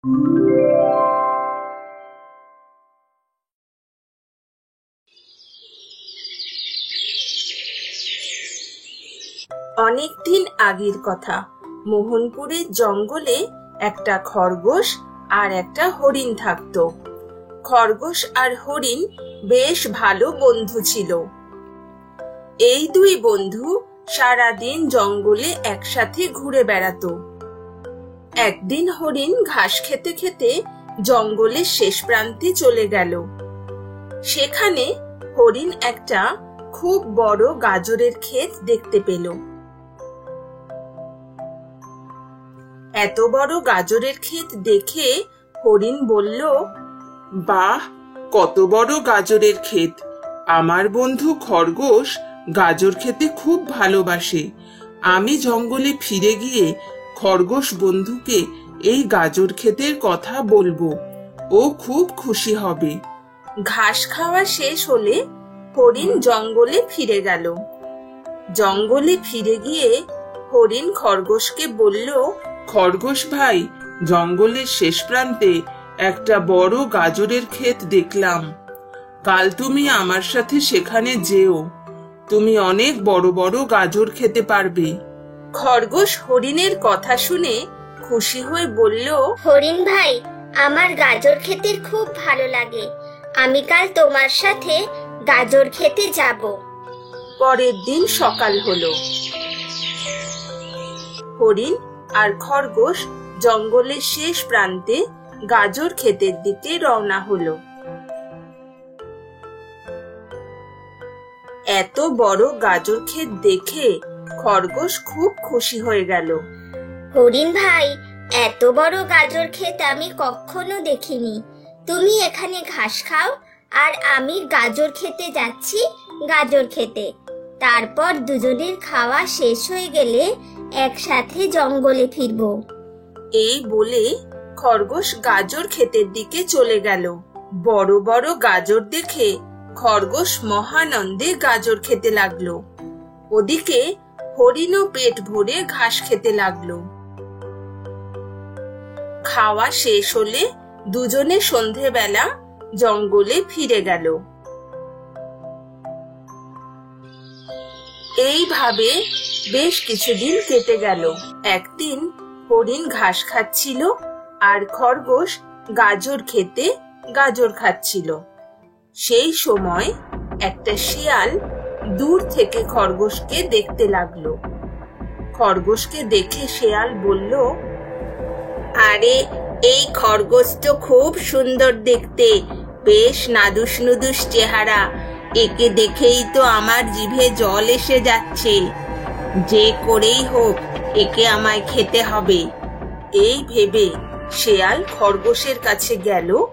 অনেকদিন আগের কথা। মোহনপুরের জঙ্গলে একটা খরগোশ আর একটা হরিণ থাকতো। খরগোশ আর হরিণ বেশ ভালো বন্ধু ছিল। এই দুই বন্ধু সারাদিন জঙ্গলে একসাথে ঘুরে বেড়াতো। একদিন হরিণ ঘাস খেতে খেতে জঙ্গলের শেষ প্রান্তে চলে গেল। সেখানে হরিণ একটা খুব বড় গাজরের ক্ষেত দেখতে পেল। এত বড় গাজরের ক্ষেত দেখে হরিণ বলল, বাহ, কত বড় গাজরের ক্ষেত! আমার বন্ধু খরগোশ গাজর খেতে খুব ভালোবাসে। আমি জঙ্গলে ফিরে গিয়ে খরগোশ বন্ধুকে এই গাজর ক্ষেতের কথা বলবো। ও খুব খুশি হবে। ঘাস খাওয়া শেষ হলে হরিণ জঙ্গলে ফিরে গেল। জঙ্গলে ফিরে গিয়ে হরিণ খরগোশকে বলল, খরগোশ ভাই, জঙ্গলের শেষ প্রান্তে একটা বড় গাজরের ক্ষেত দেখলাম। কাল তুমি আমার সাথে সেখানে যেও। তুমি অনেক বড় বড় গাজর খেতে পারবে। খরগোশ হরিণের কথা শুনে খুশি হয়ে বলল, হরিণ ভাই, আমার গাজর খেতে খুব ভালো লাগে। আমি কাল তোমার সাথে গাজর খেতে যাব। পরের দিন সকাল হলো। হরিণ আর খরগোশ জঙ্গলের শেষ প্রান্তে গাজর ক্ষেতের দিকে রওনা হলো। এত বড় গাজর ক্ষেত দেখে খরগোশ খুব খুশি হয়ে গেল। হরিণ ভাই, এত বড় গাজর ক্ষেত আমি কখনো দেখিনি। তুমি এখানে ঘাস খাও আর আমি গাজর খেতে যাচ্ছি গাজর খেতে। তারপর দুজনের খাওয়া শেষ হয়ে গেলে একসাথে জঙ্গলে ফিরবো। এই বলে খরগোশ গাজর ক্ষেতের দিকে চলে গেল। বড় বড় গাজর দেখে খরগোশ মহানন্দে গাজর খেতে লাগলো। ওদিকে হরিণও পেট ভরে ঘাস খেতে লাগলো। খাওয়া শেষ হলে দুজনে সন্ধেবেলা জঙ্গলে ফিরে গেল। এইভাবে বেশ কিছুদিন কেটে গেল। একদিন হরিণ ঘাস খাচ্ছিল আর খরগোশ গাজর খেতে গাজর খাচ্ছিল। সেই সময় একটা শিয়াল দূর থেকে খরগোশকে দেখতে লাগলো। খরগোশকে দেখে শিয়াল বলল, আরে, এই খরগোশ তো খুব সুন্দর দেখতে, বেশ নাদুস নুদুস চেহারা। একে দেখেই তো আমার জিভে জল এসে যাচ্ছে। যে করেই হোক একে আমায় খেতে হবে। এই ভেবে শিয়াল খরগোশের কাছে গেল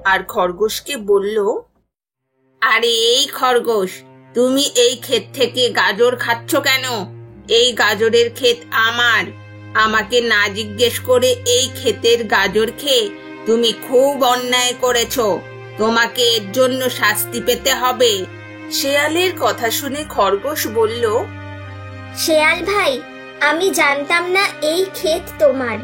আর খরগোশকে বলল, আরে এই খরগোশ, তুমি এই ক্ষেত থেকে গাজর খাচ্ছ কেন? এই গাজরের ক্ষেত আমার। আমাকে না জিজ্ঞেস করে এই ক্ষেতের গাজর খেয়ে তুমি খুব অন্যায় করেছো। তোমাকে এর জন্য শাস্তি পেতে হবে। শিয়ালের কথা শুনে খরগোশ বলল, শিয়াল ভাই, আমি জানতাম না এই ক্ষেত তোমার।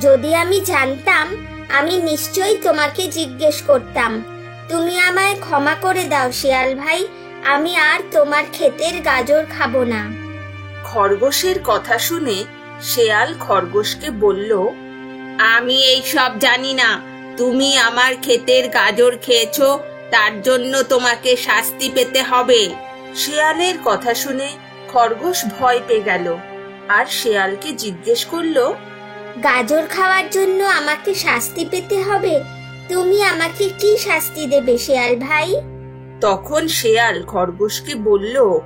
যদি আমি জানতাম আমি নিশ্চয়ই তোমাকে জিজ্ঞেস করতাম। তুমি আমায় ক্ষমা করে দাও শিয়াল ভাই, আমি আর তোমার ক্ষেতের গাজর খাবো না। খরগোশের কথা শুনে শিয়াল খরগোশকে বলল, আমি এই সব জানি না। তুমি আমার ক্ষেতের গাজর খেয়েছো, তার জন্য তোমাকে শাস্তি পেতে হবে। শিয়ালের কথা শুনে খরগোশ ভয় পেয়ে গেল আর শিয়ালকে জিজ্ঞেস করলো, গাজর খাওয়ার জন্য আমাকে শাস্তি পেতে হবে? তুমি আমাকে কি শাস্তি দেবে শিয়াল ভাই? তখন শিয়াল খরগোশকে বলল,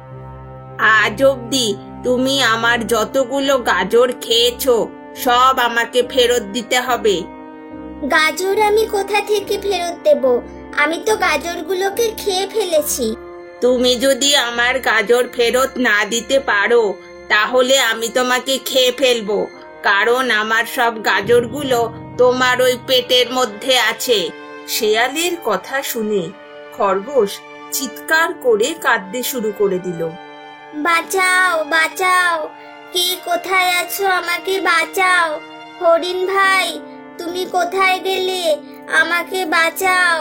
আজ অবধি তুমি আমার যতগুলো গাজর খেয়েছো সব আমাকে ফেরত দিতে হবে। গাজর আমি কোথা থেকে ফেরত দেব? আমি তো গাজরগুলোকে খেয়ে ফেলেছি। তুমি যদি আমার গাজর ফেরত না দিতে পারো তাহলে আমি তোমাকে খেয়ে ফেলবো, কারণ আমার সব গাজরগুলো তোমার ওই পেটের মধ্যে আছে। শিয়ালের কথা শুনে খরগোশ চিৎকার করে কাঁদতে শুরু করে দিল। বাঁচাও, বাঁচাও, কে কোথায় আছো? আমাকে বাঁচাও। হরিণ ভাই, তুমি কোথায় গেলে? আমাকে বাঁচাও।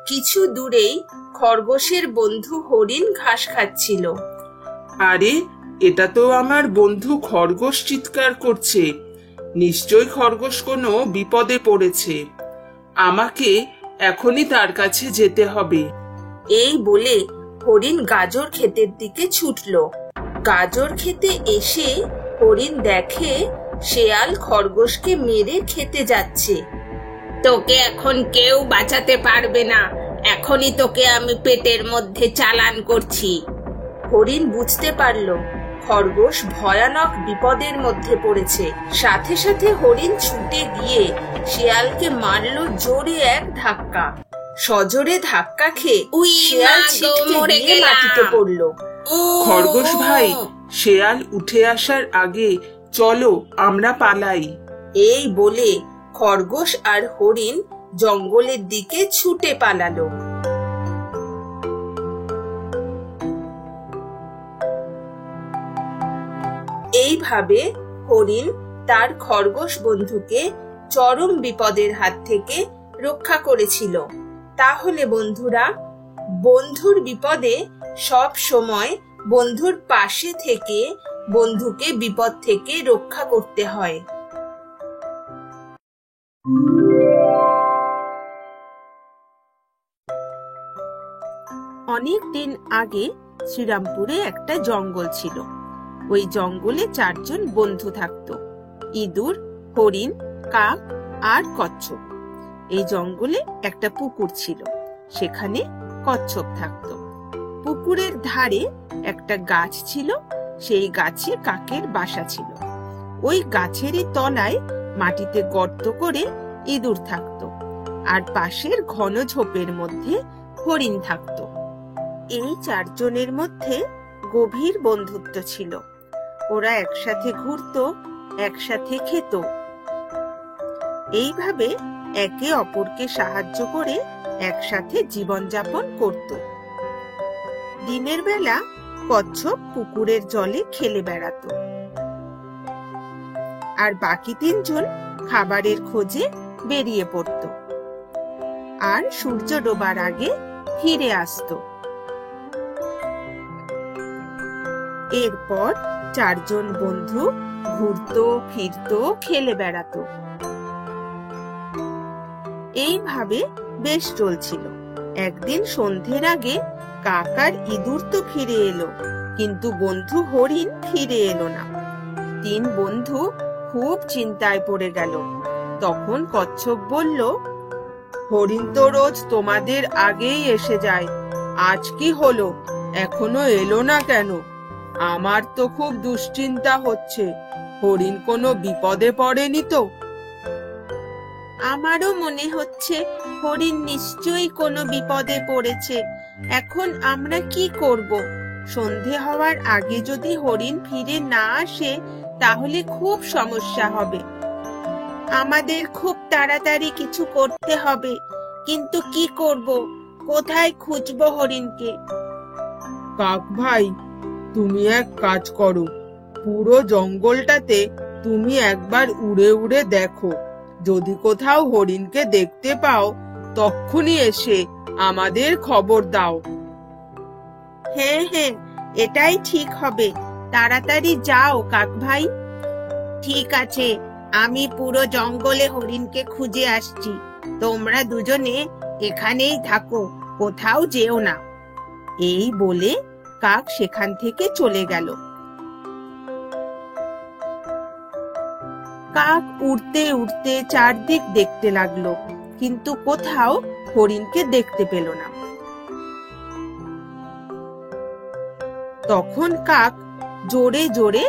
কিছু দূরেই খরগোশের বন্ধু হরিণ ঘাস খাচ্ছিল। আরে, এটা তো আমার বন্ধু খরগোশ চিৎকার করছে। নিশ্চয় খরগোশ কোনো বিপদে পড়েছে। আমাকে এখনই তার কাছে যেতে হবে। এই বলে হরিণ গাজর ক্ষেতের দিকে ছুটল। গাজর খেতে এসে হরিণ দেখে শেয়াল খরগোশকে মেরে খেতে যাচ্ছে। তোকে এখন কেউ বাঁচাতে পারবে না, এখনই তোকে আমি পেটের মধ্যে চালান করছি। হরিণ বুঝতে পারল খরগোশ ভয়ানক বিপদের মধ্যে পড়েছে। সাথে সাথে হরিণ ছুটে গিয়ে শিয়ালকে মারলো জোরে এক ধাক্কা। সজোরে ধাক্কা খেয়ে শিয়াল ছিটকে গিয়ে মাটিতে পড়ল। খরগোশ ভাই, শেয়াল উঠে আসার আগে চলো আমরা পালাই। এই বলে খরগোশ আর হরিণ জঙ্গলের দিকে ছুটে পালালো। এইভাবে হরিণ তার খরগোশ বন্ধুকে চরম বিপদের হাত থেকে রক্ষা করেছিল। তাহলে বন্ধুরা, বন্ধুর বিপদে সব সময় বন্ধুর পাশে থেকে বন্ধুকে বিপদ থেকে রক্ষা করতে হয়। অনেক দিন আগে শ্রীরামপুরে একটা জঙ্গল ছিল। ওই জঙ্গলে 4 জন বন্ধু থাকতো: ইঁদুর, হরিণ, কাক আর কচ্ছপ। এই জঙ্গলে একটা পুকুর ছিল, সেখানে কচ্ছপ থাকতো। পুকুরের ধারে একটা গাছ ছিল, সেই গাছে কাকের বাসা ছিল। ওই গাছেরই তলায় মাটিতে গর্ত করে ইঁদুর থাকতো, আর পাশের ঘন ঝোপের মধ্যে হরিণ থাকতো। এই 4 জনের মধ্যে গভীর বন্ধুত্ব ছিল। ওরা একসাথে ঘুরতো, একসাথে খেত। এইভাবে একে অপরকে সাহায্য করে একসাথে জীবনযাপন করত। দিনের বেলা কচ্ছপ পুকুরের জলে খেলে বেড়াতো, আর বাকি 3 জন খাবারের খোঁজে বেরিয়ে পড়ত, আর সূর্য ডোবার আগে ফিরে আসতো। এরপর 4 জন বন্ধু ঘুরতো, ফিরতো, খেলে বেড়াতো। এইভাবে বেশ চলছিল। একদিন সন্ধ্যের আগে কাক আর ইঁদুর তো ফিরে এলো, কিন্তু বন্ধু হরিণ ফিরে এলো না। 3 বন্ধু খুব চিন্তায় পড়ে গেল। তখন কচ্ছপ বলল, হরিণ তো রোজ তোমাদের আগেই এসে যায়, আজ কি হলো, এখনো এলো না কেন? আমার তো খুব দুশ্চিন্তা হচ্ছে, হরিণ কোনো বিপদে পড়েনি তো? আমারও মনে হচ্ছে হরিণ নিশ্চয়ই কোনো বিপদে পড়েছে। এখন আমরা কি করব? সন্ধে হওয়ার আগে যদি হরিণ ফিরে না আসে তাহলে খুব সমস্যা হবে। আমাদের খুব তাড়াতাড়ি কিছু করতে হবে, কিন্তু কি করব? কোথায় খুঁজবো হরিণকে? কাক ভাই, তুমি এক কাজ করো, পুরো জঙ্গলটাতে তুমি একবার উড়ে উড়ে দেখো। যদি কোথাও হরিণকে দেখতে পাও তখনই এসে আমাদের খবর দাও। হ্যাঁ হ্যাঁ, এটাই ঠিক হবে। তাড়াতাড়ি যাও কাক ভাই। ঠিক আছে, আমি পুরো জঙ্গলে হরিণকে খুঁজে আসছি। তোমরা দুজনে এখানেই থাকো, কোথাও যেও না। এই বলে কাক সেখান থেকে চলে গেল। কাক উড়তে উড়তে চারদিক দেখতে লাগলো, কিন্তু কোথাও হরিণকে দেখতে পেল না। তখন কাক জোরে জোরে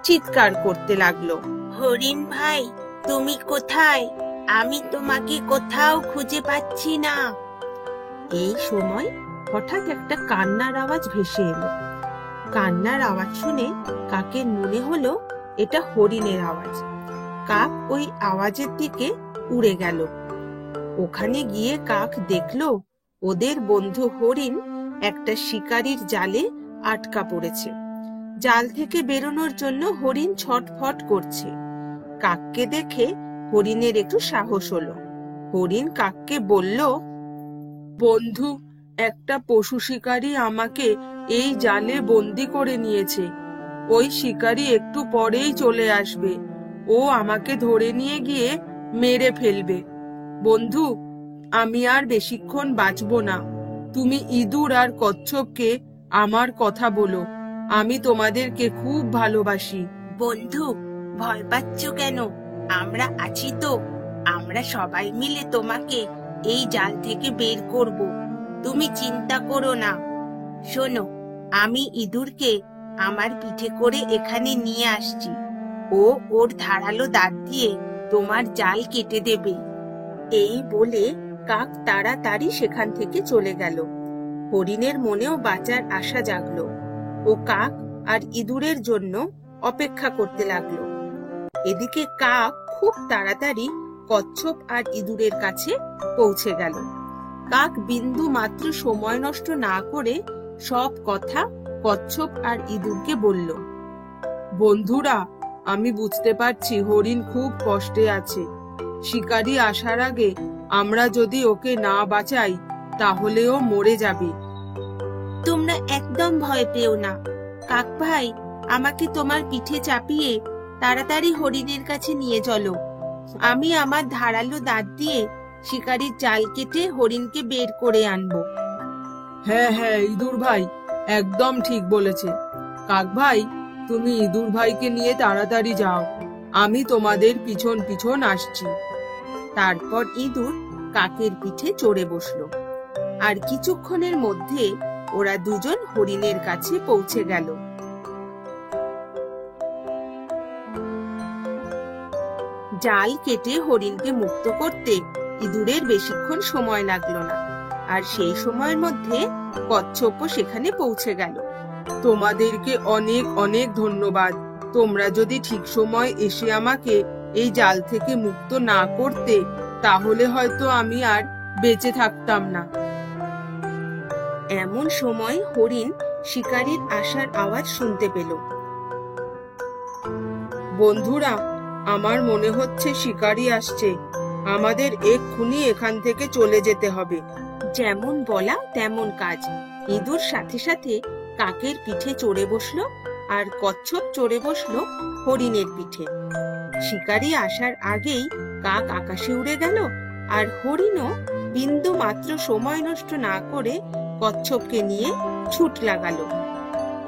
চিৎকার করতে লাগলো, হরিণ ভাই, তুমি কোথায়? আমি তোমাকে কোথাও খুঁজে পাচ্ছি না। এই সময় হঠাৎ একটা কান্নার আওয়াজ ভেসে এলো। কান্নার আওয়াজ শুনে কাকের মনে হলো এটা হরিণের আওয়াজ। কাক ওই আওয়াজের দিকে উড়ে গেল। ওখানে গিয়ে কাক দেখলো ওদের বন্ধু হরিণ একটা শিকারীর জালে আটকা পড়েছে। জাল থেকে বেরোনোর জন্য হরিণ ছটফট করছে। কাককে দেখে হরিণের একটু সাহস হলো। হরিণ কাককে বলল, বন্ধু, একটা পশু শিকারী আমাকে এই জালে বন্দি করে নিয়েছে। ওই শিকারী একটু পরেই চলে আসবে। ও আমাকে ধরে নিয়ে গিয়ে মেরে ফেলবে। বন্ধু, আমি আর বেশিক্ষণ বাঁচবো না। তুমি ইঁদুর আর কচ্ছপকে আমার কথা বলো। আমি তোমাদেরকে খুব ভালোবাসি। বন্ধু, ভয় পাচ্ছ কেন? আমরা আছি তো। আমরা সবাই মিলে তোমাকে এই জাল থেকে বের করব। তুমি চিন্তা করো না। শোনো, আমি ইঁদুরকে আমার পিঠে করে এখানে নিয়ে আসছি। ও ওর ধারালো দাঁত দিয়ে তোমার জাল কেটে দেবে। এই বলে কাক তাড়াতাড়ি সেখান থেকে চলে গেল। হরিণের মনেও বাঁচার আশা জাগলো। ও কাক আর ইঁদুরের জন্য অপেক্ষা করতে লাগলো। এদিকে কাক খুব তাড়াতাড়ি কচ্ছপ আর ইঁদুরের কাছে পৌঁছে গেল। কাক বিন্দু মাত্র সময় নষ্ট না করে সব কথা কচ্ছপ আর ইঁদুরকে বলল। বন্ধুরা, আমি বুঝতে পারছি হরিণ খুব কষ্টে আছে। শিকারী আসার আগে আমরা যদি ওকে না বাঁচাই তাহলে ও মরে যাবে। তোমরা একদম ভয় পেও না। কাক ভাই, আমাকে তোমার পিঠে চাপিয়ে তাড়াতাড়ি হরিণের কাছে নিয়ে চলো। আমি আমার ধারালো দাঁত দিয়ে শিকারীর জাল কেটে হরিণকে বের করে আনবো। হ্যাঁ হ্যাঁ, ইঁদুর ভাই একদম ঠিক বলেছে। কাক ভাই, তুমি ইঁদুর ভাইকে নিয়ে তাড়াতাড়ি যাও। আমি তোমাদের পিছন পিছন আসছি। তারপর ইঁদুর কাকের পিঠে চড়ে বসলো। আর কিছুক্ষণের মধ্যে ওরা দুজন হরিণের কাছে পৌঁছে গেল। জাল কেটে হরিণকে মুক্ত করতে ইঁদুরের বেশিক্ষণ সময় লাগলো না। আর সেই সময়ের মধ্যে কচ্ছপও সেখানে পৌঁছে গেল। তোমাদেরকে অনেক অনেক ধন্যবাদ। তোমরা যদি ঠিক সময় এসে আমাকে এই জাল থেকে মুক্ত না করতে তাহলে হয়তো আমি আর বেঁচে থাকতাম না। এমন সময় হরিণ শিকারীর আসার আওয়াজ শুনতে পেল। বন্ধুরা, আমার মনে হচ্ছে শিকারী আসছে। আমাদের এক্ষুনি এখান থেকে চলে যেতে হবে। যেমন বলা তেমন কাজ। ইঁদুর সাথে সাথে কাকের পিঠে চড়ে বসলো আর কচ্ছপ চড়ে বসলো হরিণের পিঠে। শিকারী আসার আগেই কাক আকাশে উড়ে গেল আর হরিণও বিন্দু মাত্র সময় নষ্ট না করে কচ্ছপকে নিয়ে ছুট লাগালো।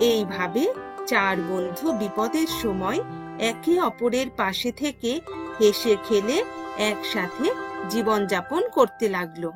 এইভাবে চার বন্ধু বিপদের সময় একে অপরের পাশে থেকে হেসে খেলে একসাথে জীবনযাপন করতে লাগলো।